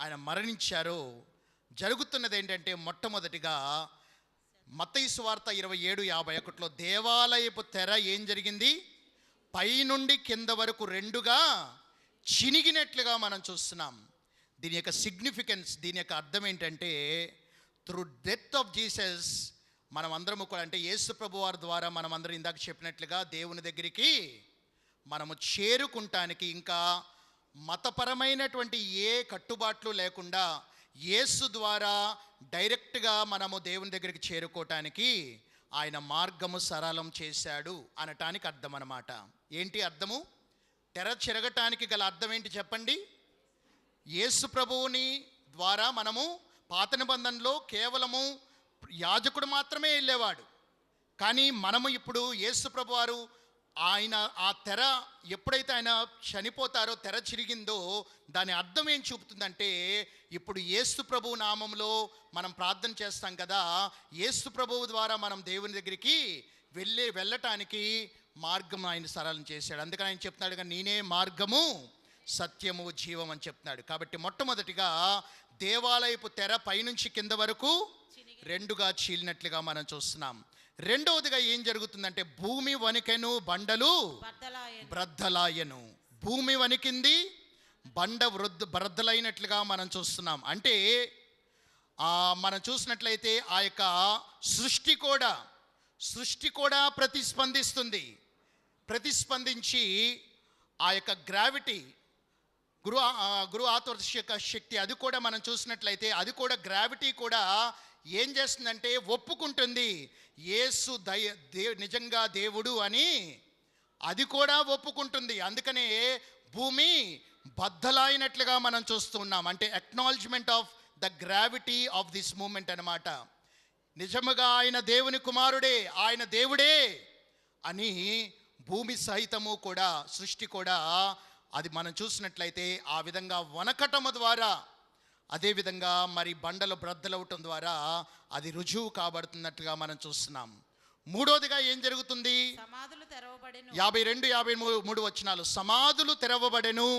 ఆయన మరణించారో జరుగుతున్నది ఏంటంటే, మొట్టమొదటిగా మత్తయి సువార్త 27:51లో దేవాలయపు తెర ఏం జరిగింది, పైనుండి కింద వరకు రెండుగా చినిగినట్లుగా మనం చూస్తున్నాం. దీని యొక్క సిగ్నిఫికెన్స్, దీని యొక్క అర్థం ఏంటంటే, త్రూ డెత్ ఆఫ్ జీసస్ మనం అందరము కూడా, అంటే యేసు ప్రభు వారి ద్వారా మనం అందరం ఇందాక చెప్పినట్లుగా దేవుని దగ్గరికి మనము చేరుకుంటానికి, ఇంకా మతపరమైనటువంటి ఏ కట్టుబాట్లు లేకుండా యేసు ద్వారా డైరెక్ట్గా మనము దేవుని దగ్గరికి చేరుకోవటానికి ఆయన మార్గము సరళం చేశాడు అనటానికి అర్థం అన్నమాట. ఏంటి అర్థము? తెర చెరగటానికి గల అర్థం ఏంటి చెప్పండి? యేసు ప్రభువుని ద్వారా మనము పాత నిబంధనలో కేవలము యాజకుడు మాత్రమే వెళ్ళేవాడు. కానీ మనము ఇప్పుడు యేసు ప్రభు వారు ఆయన ఆ తెర ఎప్పుడైతే ఆయన చనిపోతారో, తెర చిరిగిందో, దాని అర్థం ఏం చూపుతుందంటే, ఇప్పుడు యేసు ప్రభువు నామంలో మనం ప్రార్థన చేస్తాం కదా, యేసు ప్రభువు ద్వారా మనం దేవుని దగ్గరికి వెళ్ళటానికి మార్గం ఆయన సరళం చేశాడు. అందుకని ఆయన చెప్తున్నాడు కదా, నేనే మార్గము సత్యము జీవం అని చెప్తున్నాడు. కాబట్టి మొట్టమొదటిగా దేవాలయపు తెర పైనుంచి కింద వరకు రెండుగా చీలినట్లుగా మనం చూస్తున్నాం. రెండవదిగా ఏం జరుగుతుందంటే, భూమి వణికెను, బండలు బ్రద్దలాయను. భూమి వణికింది, బండ బ్రద్దలైనట్లుగా మనం చూస్తున్నాం. అంటే మనం చూసినట్లయితే ఆ యొక్క సృష్టి కూడా ప్రతిస్పందించి ఆ యొక్క గ్రావిటీ, గురుత్వాకర్షణ శక్తి, అది కూడా మనం చూసినట్లయితే అది కూడా, గ్రావిటీ కూడా ఏం చేస్తుందంటే ఒప్పుకుంటుంది యేసు నిజంగా దేవుడు అని, అది కూడా ఒప్పుకుంటుంది. అందుకనే భూమి బద్దలైనట్లుగా మనం చూస్తున్నాం. అంటే acknowledgement of the gravity of this moment అన్నమాట. నిజముగా ఆయన దేవుని కుమారుడే, ఆయన దేవుడే అని భూమి సహితము కూడా, సృష్టి కూడా అది మనం చూసినట్లయితే ఆ విధంగా వనకటము ద్వారా, అదేవిధంగా మరి బండలు బ్రద్దలవటం ద్వారా అది రుజువు కాబడుతున్నట్లుగా మనం చూస్తున్నాం. మూడోదిగా ఏం జరుగుతుంది? 52-53 వచనాలు. సమాధులు తెరవబడెను,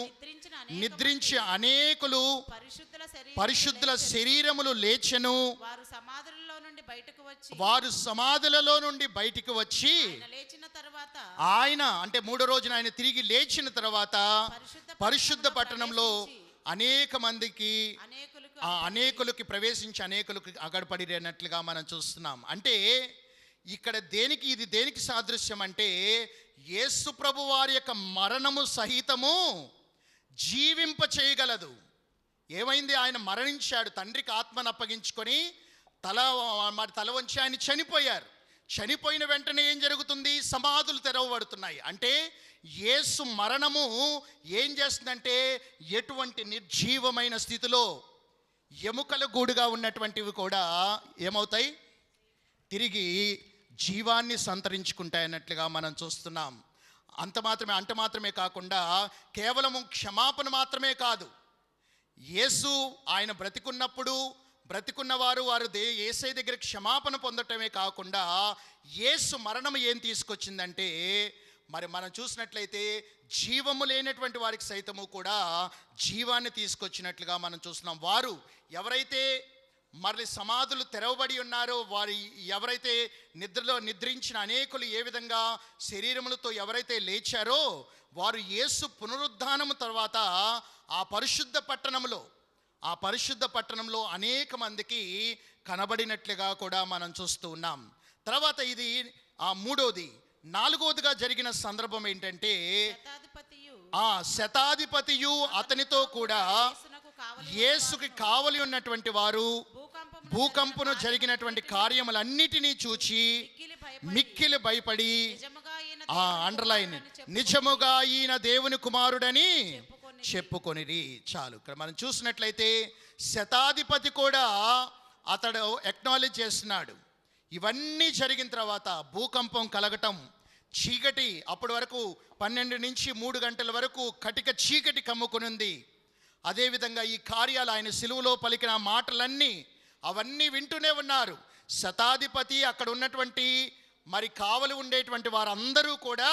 నిద్రించి అనేకులు పరిశుద్ధుల శరీరములు లేచెను. వారు సమాధులలో నుండి బయటకు వచ్చి ఆయన, అంటే మూడో రోజున ఆయన తిరిగి లేచిన తర్వాత పరిశుద్ధ పట్టణంలో అనేకులకి ప్రవేశించి అనేకులకి అగడపడినట్లుగా మనం చూస్తున్నాం. అంటే ఇక్కడ ఇది దేనికి సాదృశ్యం అంటే, యేసు ప్రభు వారి యొక్క మరణము సహితము జీవింప చేయగలదు. ఏమైంది? ఆయన మరణించాడు, తండ్రికి ఆత్మను అప్పగించుకొని తల వంచి ఆయన చనిపోయారు. చనిపోయిన వెంటనే ఏం జరుగుతుంది? సమాధులు తెరవబడుతున్నాయి. అంటే యేసు మరణము ఏం చేస్తుందంటే, ఎటువంటి నిర్జీవమైన స్థితిలో ఎముకల గూడుగా ఉన్నటువంటివి కూడా ఏమవుతాయి? తిరిగి జీవాన్ని సంతరించుకుంటాయి అన్నట్లుగా మనం చూస్తున్నాం. అంత మాత్రమే కాకుండా కేవలము క్షమాపణ మాత్రమే కాదు, యేసు ఆయన బ్రతికున్నవారు యేసయ్య దగ్గర క్షమాపణ పొందటమే కాకుండా, యేసు మరణం ఏం తీసుకొచ్చిందంటే, మరి మనం చూసినట్లయితే జీవము లేనటువంటి వారికి సైతము కూడా జీవాన్ని తీసుకొచ్చినట్లుగా మనం చూస్తున్నాం. వారు ఎవరైతే మరలి సమాధులు తెరవబడి ఉన్నారో, వారు ఎవరైతే నిద్రించిన అనేకులు ఏ విధంగా శరీరములతో ఎవరైతే లేచారో, వారు యేసు పునరుద్ధానము తర్వాత ఆ పరిశుద్ధ పట్టణంలో అనేక మందికి కనబడినట్లుగా కూడా మనం చూస్తూ ఉన్నాం. తర్వాత ఇది మూడోది. నాలుగోదిగా జరిగిన సందర్భం ఏంటంటే, శతాధిపతియు అతనితో కూడా యేసుకి కావలి ఉన్నటువంటి వారు భూకంపను జరిగినటువంటి కార్యములన్నిటినీ చూచి మిక్కిలి భయపడి, అండర్లైన్, నిజముగా ఈయన దేవుని కుమారుడని చెప్పుకొనిరి. చాలు. ఇక్కడ మనం చూసినట్లయితే శతాధిపతి కూడా అతడు అక్నాలెడ్జ్ చేస్తున్నాడు. ఇవన్నీ జరిగిన తర్వాత భూకంపం కలగటం, చీకటి, అప్పటి వరకు 12 నుంచి 3 గంటల వరకు కటిక చీకటి కమ్ముకునింది. అదేవిధంగా ఈ కార్యాలు, ఆయన సిలువలో పలికిన మాటలన్నీ అవన్నీ వింటూనే ఉన్నారు. శతాధిపతి, అక్కడ ఉన్నటువంటి మరి కావలి ఉండేటువంటి వారందరూ కూడా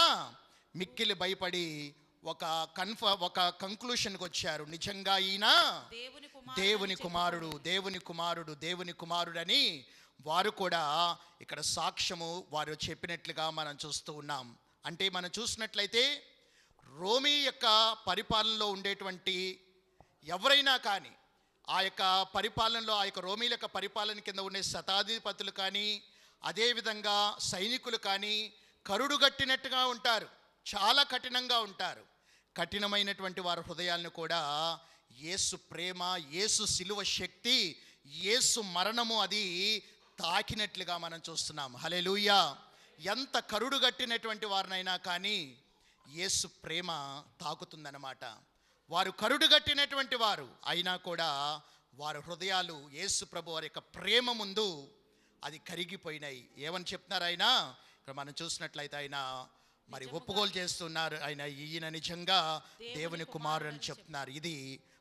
మిక్కిలి భయపడి ఒక కంక్లూషన్కి వచ్చారు. నిజంగా ఈయన దేవుని కుమారుడు అని వారు కూడా ఇక్కడ సాక్ష్యము వారు చెప్పినట్లుగా మనం చూస్తూ ఉన్నాం. అంటే మనం చూసినట్లయితే రోమీ యొక్క పరిపాలనలో ఉండేటువంటి ఎవరైనా కానీ ఆ యొక్క పరిపాలనలో ఆ యొక్క రోమీల యొక్క పరిపాలన కింద ఉండే శతాధిపతులు కానీ అదేవిధంగా సైనికులు కానీ కరుడుగట్టినట్టుగా ఉంటారు, చాలా కఠినంగా ఉంటారు. కఠినమైనటువంటి వారి హృదయాలను కూడా యేసు ప్రేమ, యేసు శిలువ శక్తి, యేసు మరణము అది తాకినట్లుగా మనం చూస్తున్నాం. హల్లెలూయా. ఎంత కరుడుగట్టినటువంటి వారినైనా కానీ యేసు ప్రేమ తాకుతుందన్నమాట. వారు కరుడుగట్టినటువంటి వారు అయినా కూడా వారి హృదయాలు యేసు ప్రభు వారి యొక్క ప్రేమ ముందు అది కరిగిపోయినాయి. ఏమని చెప్తున్నారు ఆయన? ఇక్కడ మనం చూసినట్లయితే ఆయన మరి ఒప్పుకోలు చేస్తున్నారు. ఈయన నిజంగా దేవుని కుమారుడు అని చెప్తున్నారు. ఇది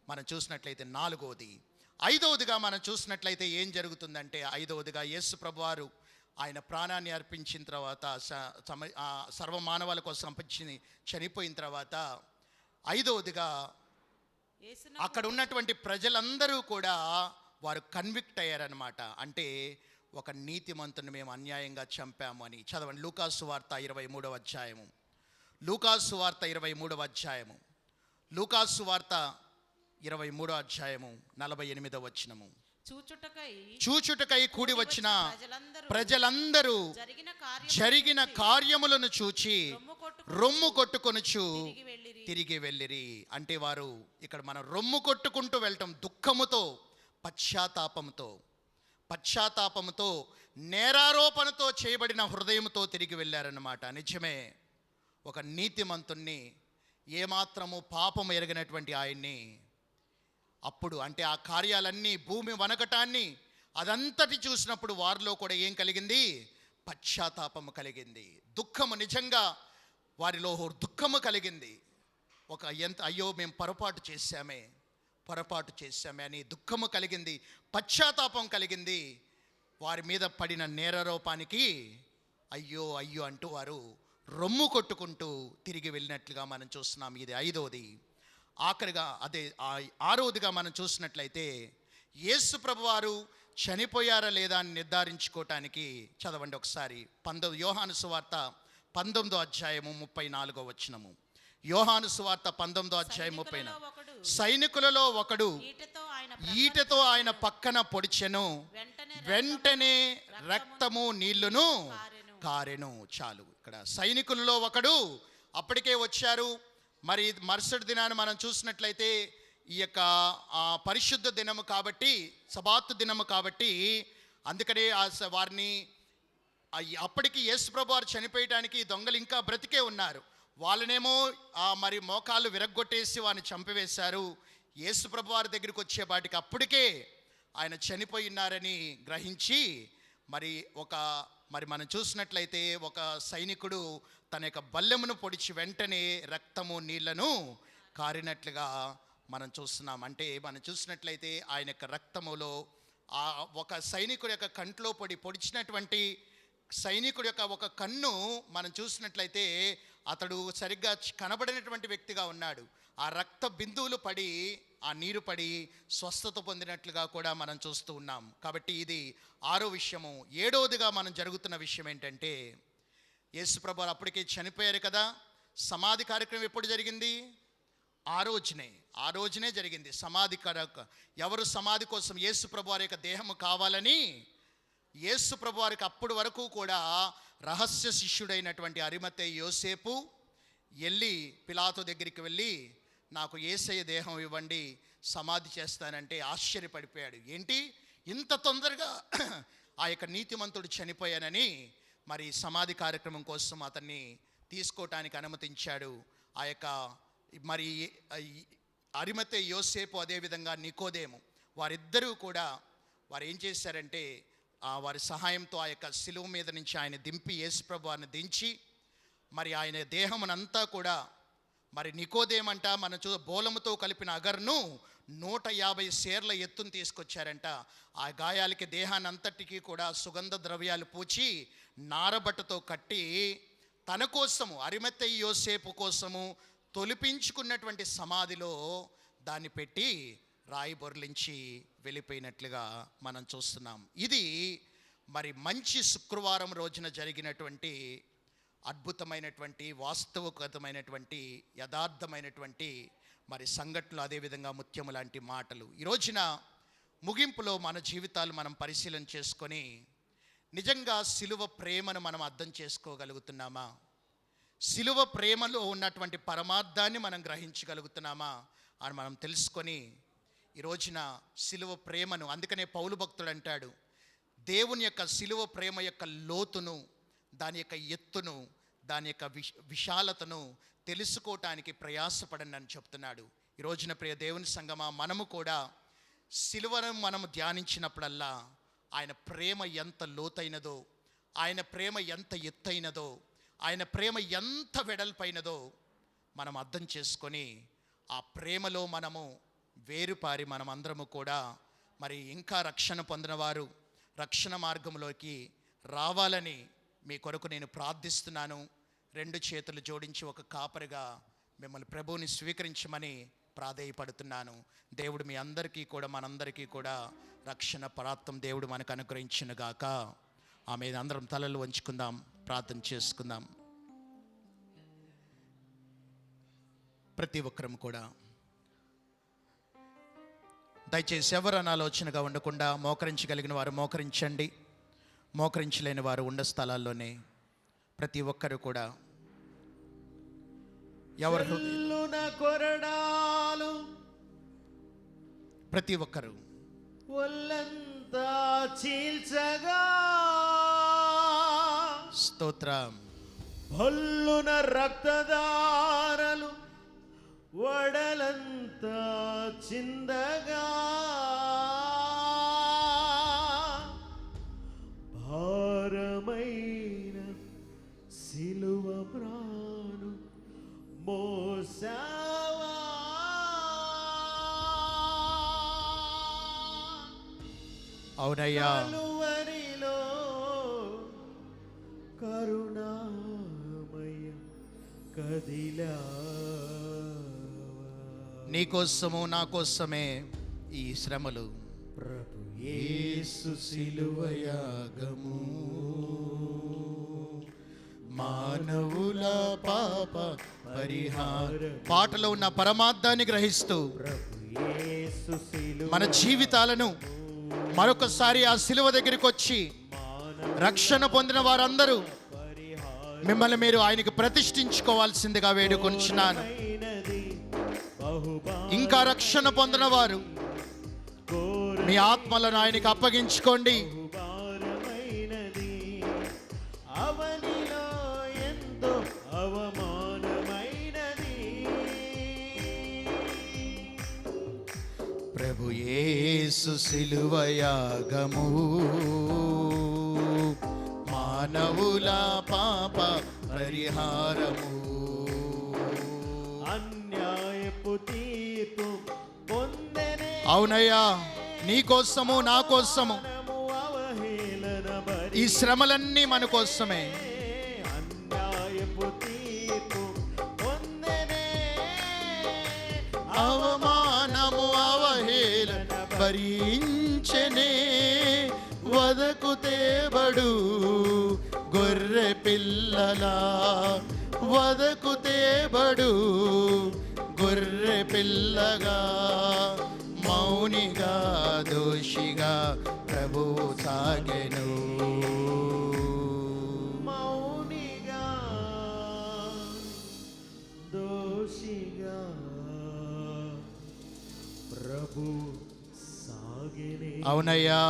మనం చూసినట్లయితే 4వది. 5వదిగా మనం చూసినట్లయితే ఏం జరుగుతుందంటే, 5వదిగా యేసు ప్రభు వారు ఆయన ప్రాణాన్ని అర్పించిన తర్వాత సర్వ మానవాల కోసం చనిపోయిన తర్వాత 5వదిగా అక్కడ ఉన్నటువంటి ప్రజలందరూ కూడా వారు కన్విక్ట్ అయ్యారనమాట. అంటే ఒక నీతిమంతుని మేము అన్యాయంగా చంపాము అని. చదవండి లూకాసు వార్త 23వ అధ్యాయము. లూకాసు వార్త 23వ అధ్యాయము. లూకాసు వార్త 23వ అధ్యాయము 48వ వచనము. చూచుటకై కూడి వచ్చిన ప్రజలందరూ జరిగిన కార్యములను చూచి రొమ్ము కొట్టుకొనుచు తిరిగి వెళ్ళిరి. అంటే వారు ఇక్కడ మనం రొమ్ము కొట్టుకుంటూ వెళ్ళటం, దుఃఖముతో, పశ్చాత్తాపముతో నేరారోపణతో చేయబడిన హృదయంతో తిరిగి వెళ్ళారన్నమాట. నిజమే, ఒక నీతిమంతుణ్ణి, ఏమాత్రము పాపం ఎరగనటువంటి ఆయన్ని అప్పుడు అంటే ఆ కార్యాలన్నీ, భూమి వనకటాన్ని అదంతటి చూసినప్పుడు వారిలో కూడా ఏం కలిగింది? పశ్చాత్తాపము కలిగింది, దుఃఖము, నిజంగా వారిలో దుఃఖము కలిగింది. అయ్యో మేము పొరపాటు చేశామే అని దుఃఖము కలిగింది, పశ్చాత్తాపం కలిగింది. వారి మీద పడిన నేరారోపానికి అయ్యో అంటూ వారు రొమ్ము కొట్టుకుంటూ తిరిగి వెళ్ళినట్లుగా మనం చూస్తున్నాం. ఇది 5వది. ఆఖరిగా 6వదిగా మనం చూసినట్లయితే యేసు ప్రభు వారు చనిపోయారా లేదా అని నిర్ధారించుకోవటానికి చదవండి ఒకసారి యోహాను సువార్త 19వ అధ్యాయము 34వ వచనము. యోహాను సువార్త 19వ అధ్యాయం 34. సైనికులలో ఒకడు ఈటెతో ఆయన పక్కన పొడిచెను, వెంటనే రక్తము నీళ్లును కారెను. చాలు. ఇక్కడ సైనికులలో ఒకడు అప్పటికే వచ్చారు. మరి మరుసటి దినాన్ని మనం చూసినట్లయితే ఈ యొక్క పరిశుద్ధ దినము కాబట్టి, సబాతు దినము కాబట్టి, అందుకనే వారిని అప్పటికి యేసు ప్రభు వారు చనిపోయటానికి దొంగలు ఇంకా బ్రతికే ఉన్నారు. వాళ్ళనేమో మరి మోకాళ్ళు విరగ్గొట్టేసి వారిని చంపివేశారు. యేసు ప్రభు వారి దగ్గరికి వచ్చేపాటికి అప్పటికే ఆయన చనిపోయి ఉన్నారని గ్రహించి మరి మనం చూసినట్లయితే ఒక సైనికుడు తన యొక్క బల్లెమును పొడిచి వెంటనే రక్తము నీళ్లను కారినట్లుగా మనం చూస్తున్నాం. అంటే మనం చూసినట్లయితే ఆయన యొక్క రక్తములో ఒక సైనికుడి యొక్క కంట్లో పొడిచినటువంటి సైనికుడి యొక్క ఒక కన్ను మనం చూసినట్లయితే అతడు సరిగ్గా కనబడినటువంటి వ్యక్తిగా ఉన్నాడు. ఆ రక్త బిందువులు పడి, ఆ నీరు పడి స్వస్థత పొందినట్లుగా కూడా మనం చూస్తూ ఉన్నాం. కాబట్టి ఇది 6వ విషయము. 7వదిగా మనం జరుగుతున్న విషయం ఏంటంటే, యేసు ప్రభు అప్పటికే చనిపోయారు కదా. సమాధి కార్యక్రమం ఎప్పుడు జరిగింది? ఆ రోజునే జరిగింది సమాధి. ఎవరు సమాధి కోసం? యేసు ప్రభు వారి యొక్క దేహము కావాలని యేసు ప్రభు వారికి అప్పటి వరకు కూడా రహస్య శిష్యుడైనటువంటి అరిమతయి యోసేపు వెళ్ళి పిలాతు దగ్గరికి వెళ్ళి, నాకు యేసయ్య దేహం ఇవ్వండి, సమాధి చేస్తానంటే ఆశ్చర్యపడిపోయాడు. ఏంటి ఇంత తొందరగా ఆ యొక్క నీతిమంతుడు చనిపోయానని మరి సమాధి కార్యక్రమం కోసం అతన్ని తీసుకోవటానికి అనుమతించాడు. ఆ యొక్క మరి అరిమతయి యోసేపు, అదేవిధంగా నికోదేము, వారిద్దరూ కూడా వారు ఏం చేశారంటే వారి సహాయంతో ఆ యొక్క శిలువ మీద నుంచి ఆయన దింపి, యేసుప్రభు వారిని దించి మరి ఆయన దేహమునంతా కూడా మరి నికోదేమంట మన బోలముతో కలిపిన అగర్ను 150 సేర్ల ఎత్తును తీసుకొచ్చారంట. ఆ గాయాలకి దేహాన్ని అంతటికీ కూడా సుగంధ ద్రవ్యాలు పూచి నారబట్టతో కట్టి తన కోసము, అరిమతయి యోసేపు కోసము, తొలిపించుకున్నటువంటి సమాధిలో దాన్ని పెట్టి రాయి బొర్లించి వెళ్ళిపోయినట్లుగా మనం చూస్తున్నాం. ఇది మరి మంచి శుక్రవారం రోజున జరిగినటువంటి అద్భుతమైనటువంటి వాస్తవికతమైనటువంటి యథార్థమైనటువంటి మరి సంఘటనలు, అదేవిధంగా ముత్యము లాంటి మాటలు. ఈ రోజున ముగింపులో మన జీవితాలు మనం పరిశీలన చేసుకొని నిజంగా సిలువ ప్రేమను మనం అర్థం చేసుకోగలుగుతున్నామా? సిలువ ప్రేమలో ఉన్నటువంటి పరమార్థాన్ని మనం గ్రహించగలుగుతున్నామా అని మనం తెలుసుకొని ఈ రోజున సిలువ ప్రేమను, అందుకనే పౌలు భక్తుడు అంటాడు, దేవుని యొక్క సిలువ ప్రేమ యొక్క లోతును, దాని యొక్క ఎత్తును, దాని యొక్క విశాలతను తెలుసుకోవటానికి ప్రయాసపడండి అని చెప్తున్నాడు. ఈ రోజున ప్రియ దేవుని సంగమా, మనము కూడా సిలువను మనము ధ్యానించినప్పుడల్లా ఆయన ప్రేమ ఎంత లోతైనదో, ఆయన ప్రేమ ఎంత ఎత్తైనదో, ఆయన ప్రేమ ఎంత వెడల్పైనదో మనం అర్థం చేసుకొని ఆ ప్రేమలో మనము వేరుపారి మనమందరము కూడా మరి ఇంకా రక్షణ పొందినవారు రక్షణ మార్గంలోకి రావాలని మీ కొరకు నేను ప్రార్థిస్తున్నాను. 2 చేతులు జోడించి ఒక కాపరిగా మిమ్మల్ని ప్రభువుని స్వీకరించమని ప్రాధేయపడుతున్నాను. దేవుడు మీ అందరికీ కూడా, మనందరికీ కూడా రక్షణ పరాత్వం దేవుడు మనకు అనుగ్రహించునుగాక. ఆమె అందరం తలలు వంచుకుందాం, ప్రార్థన చేసుకుందాం. ప్రతి ఒక్కరం కూడా దయచేసి ఎవరు అనాలోచనగా ఉండకుండా మోకరించగలిగిన వారు మోకరించండి, మోకరించలేని వారు ఉండ స్థలాల్లోనే ప్రతి ఒక్కరు కూడా ఎవరు కొరడాలు ప్రతి ఒక్కరు ఒళ్ళంతా చీల్చగా స్తోత్రం. భల్లున రక్తధారలు వడలంతా చిందగా భారమైన సిలువ ప్రాణు మోసావా. అవునయ్యా, కలువరిలో కరుణామయ కదిలా నీకోసము నా కోసమే ఈ శ్రమలు. ప్రభు యేసు సిలువ యాగము మానవుల పాప పరిహార. పాటలో ఉన్న పరమార్థాన్ని గ్రహిస్తూ మన జీవితాలను మరొకసారి ఆ సిలువ దగ్గరికి వచ్చి రక్షణ పొందిన వారందరూ మిమ్మల్ని మీరు ఆయనకు ప్రతిష్ఠించుకోవాల్సిందిగా వేడుకొంచున్నాను. ఇంకా రక్షణ పొందిన వారు మీ ఆత్మలను ఆయనకు అప్పగించుకోండి. అవనిలో ఎంతో అవమానమైనది ప్రభు యేసు సిలువ యాగము మానవుల పాప పరిహారము. అన్యాయపు తీర్పు పొందెనే. అవునయ్యా, నీ కోసము నా కోసము ఈ శ్రమలన్నీ మన కోసమే. అన్యాయపు తీర్పు పొందెనే. అవమానము అవహేళన భరించెనే. వదకు తేబడు గొర్రె పిల్లలా, వదకు తేబడు గొర్రె పిల్లగా మౌనిగా దోషిగా ప్రభువు సాగెను. మౌనిగా దోషిగా ప్రభు సాగినే. అవునయ్యా,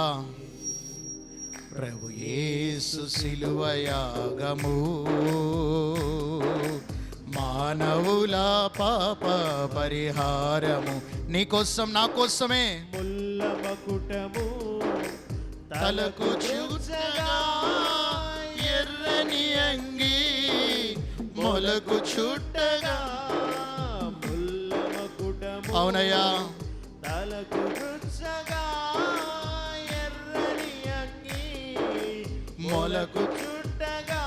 ప్రభు యేసు సిలువ యాగము మానవుల పాప పరిహారము. నీకోసం నా కోసమే ముల్ల మకుటము తలకు చూచగా ఎర్రని అంగి మొలకు చుట్టగా. ముల్ల మకుటము అవునయ్యా, తలకు చుట్టగా ఎర్రని అంగి మొలకు చుట్టగా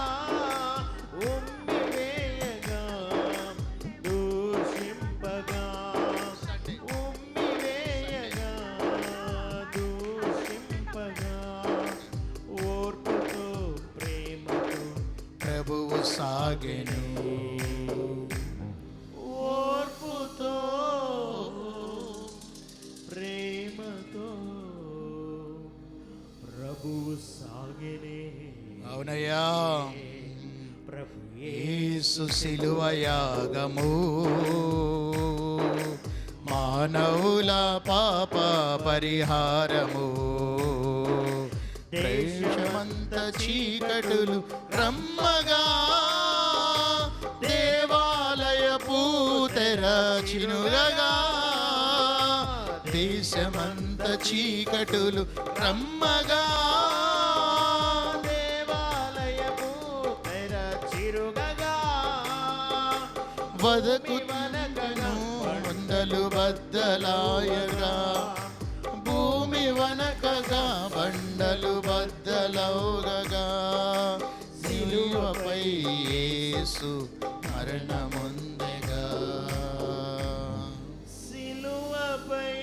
ఉమ్మి వేయగా దూర సాగెను. ఓర్పుతో ప్రేమతో ప్రభువు సాగెనే. అవునయ్యా, ప్రభు యేసు శిలువ యాగము మానవుల పాప పరిహారము. దేశమంత చీకటులు రమ్మగా దేవాలయపు తెరచినుగగా. దేశమంత చీకటులు రమ్మగా దేవాలయము తెరచిరుగగా. వదకును వందలు బద్దలాయగా. భూమి వనకగా బండలు బద్దలౌగగా. సిలువపై యేసు మరణముందెగా. సిలువపై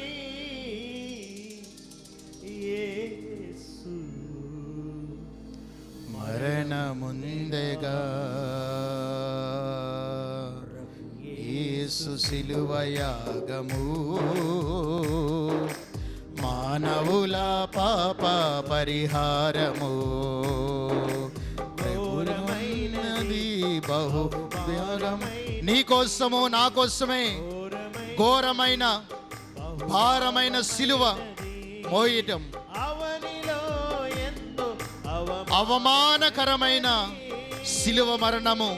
యేసు మరణముందెగా. యేసు శిలువ యాగము మానవుల పాప పరిహారము. ఘోరమైనది బహు నీ కోసము నా కోసమే ఘోరమైన భారమైన సిలువ మోయటం. అవనిలో ఎంతో అవమానకరమైన సిలువ మరణము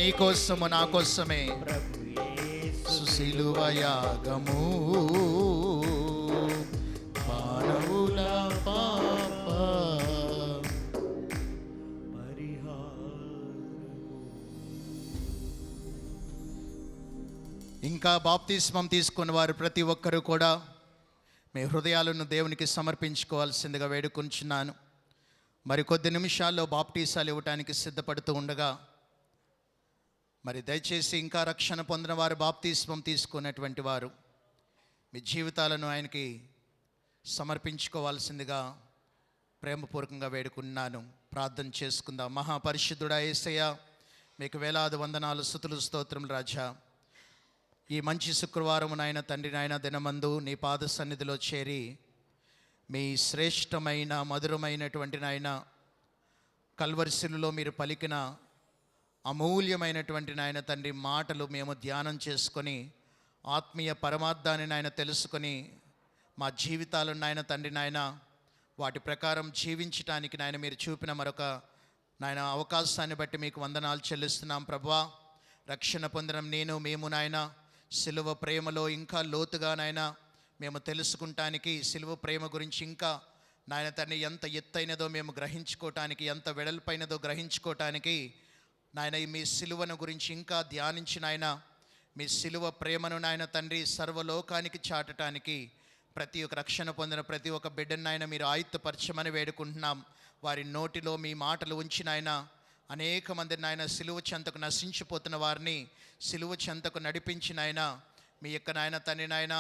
నీ కోసము నా కోసమే. సుశిలువ యాగము మానవుల పాప ఇంకా బాప్తిస్మం తీసుకున్న వారు ప్రతి ఒక్కరూ కూడా మీ హృదయాలను దేవునికి సమర్పించుకోవాల్సిందిగా వేడుకుంటున్నాను. మరి కొద్ది నిమిషాల్లో బాప్టిసాలు ఇవ్వటానికి సిద్ధపడుతూ ఉండగా మరి దయచేసి ఇంకా రక్షణ పొందిన వారు, బాప్తిస్మం తీసుకున్నటువంటి వారు మీ జీవితాలను ఆయనకి సమర్పించుకోవాల్సిందిగా ప్రేమపూర్వకంగా వేడుకున్నాను. ప్రార్థన చేసుకుందాం. మహాపరిశుద్ధుడా యేసయ్య, మీకు వేలాది వందనాలు, స్తుతులు, స్తోత్రములు రాజా. ఈ మంచి శుక్రవారం నాయన తండ్రి నాయన దినమందు నీ పాద సన్నిధిలో చేరి మీ శ్రేష్టమైన మధురమైనటువంటి నాయన కల్వరిశిలులో మీరు పలికిన అమూల్యమైనటువంటి నాయన తండ్రి మాటలు మేము ధ్యానం చేసుకొని ఆత్మీయ పరమార్థాన్ని నాయన తెలుసుకొని మా జీవితాలను నాయన తండ్రి నాయన వాటి ప్రకారం జీవించటానికి నాయన మీరు చూపిన మరొక నాయన అవకాశాన్ని బట్టి మీకు వందనాలు చెల్లిస్తున్నాం ప్రభువా. రక్షణ పొందడం మేము నాయన సిలువ ప్రేమలో ఇంకా లోతుగా నాయన మేము తెలుసుకుంటానికి, సిలువ ప్రేమ గురించి ఇంకా నాయన తండ్రి ఎంత ఎత్తైనదో మేము గ్రహించుకోవటానికి, ఎంత వెడల్పైనదో గ్రహించుకోవటానికి నాయన మీ సిలువను గురించి ఇంకా ధ్యానించిన ఆయన మీ సిలువ ప్రేమను నాయన తండ్రి సర్వలోకానికి చాటటానికి ప్రతి ఒక్క రక్షణ పొందిన ప్రతి ఒక్క బిడ్డను నాయన మీరు ఆయుత్తపరచమని వేడుకుంటున్నాం. వారి నోటిలో మీ మాటలు ఉంచిన ఆయన అనేక మంది నాయన సిలువ చెంతకు నశించిపోతున్న వారిని సిలువ చెంతకు నడిపించిన ఆయన మీ యొక్క నాయన తండ్రి నాయన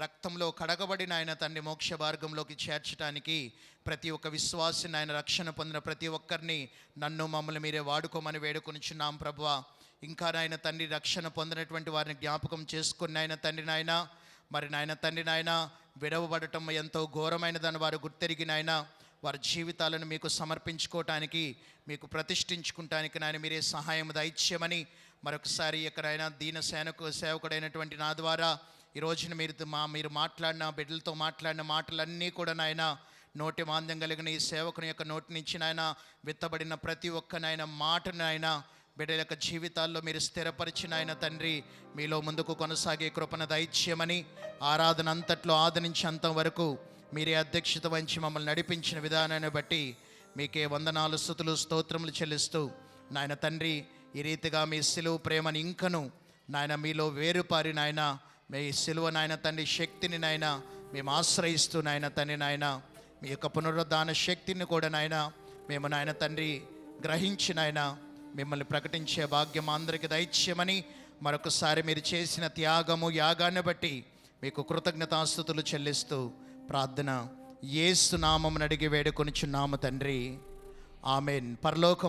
రక్తంలో కడగబడిన ఆయన తండ్రి మోక్ష మార్గంలోకి చేర్చడానికి ప్రతి ఒక్క విశ్వాసిని ఆయన రక్షణ పొందిన ప్రతి ఒక్కరిని నన్ను మమ్మల్ని మీరే వాడుకోమని వేడుకొనిచున్నాం ప్రభువా. ఇంకా నాయన తండ్రి రక్షణ పొందినటువంటి వారిని జ్ఞాపకం చేసుకుని ఆయన తండ్రి నాయన మరి నాయన తండ్రి నాయన విడవబడటం ఎంతో ఘోరమైనదని వారు గుర్తెరిగిన ఆయన వారి జీవితాలను మీకు సమర్పించుకోవటానికి, మీకు ప్రతిష్ఠించుకుంటానికి నాయన మీరే సహాయం దయచేయమని మరొకసారి ఎక్కడైనా దీన సేవకుడైనటువంటి నా ద్వారా ఈ రోజున మీరు మాట్లాడిన బిడ్డలతో మాట్లాడిన మాటలన్నీ కూడా నాయన నోటి మాంద్యం కలిగిన ఈ సేవకుని యొక్క నోటి నుంచి నాయన విత్తబడిన ప్రతి ఒక్క నాయన మాటను నాయన బిడ్డల యొక్క జీవితాల్లో మీరు స్థిరపరిచిన ఆయన తండ్రి మీలో ముందుకు కొనసాగే కృపణ దయచేయమని ఆరాధన అంతట్లో ఆదరించేంత వరకు మీరే అధ్యక్షత వహించి మమ్మల్ని నడిపించిన విధానాన్ని బట్టి మీకే వందనాలు, స్తుతులు, స్తోత్రములు చెల్లిస్తూ నాయన తండ్రి ఈ రీతిగా మీ సిలువ ప్రేమని ఇంకను నాయన మీలో వేరుపారి నాయన మీ సిలువ నాయన తండ్రి శక్తిని నాయన మేము ఆశ్రయిస్తూ నాయన తండ్రి నాయన మీ యొక్క పునరుద్ధాన శక్తిని కూడా నాయన మేము నాయన తండ్రి గ్రహించి నాయన మిమ్మల్ని ప్రకటించే భాగ్యం అందరికీ దయచేయమని మరొకసారి మీరు చేసిన త్యాగము యాగాన్ని బట్టి మీకు కృతజ్ఞతాస్తుతులు చెల్లిస్తూ ప్రార్థన యేసు నామమున అడిగి వేడుకొనిచున్నాము తండ్రి, ఆమెన్. పరలోకం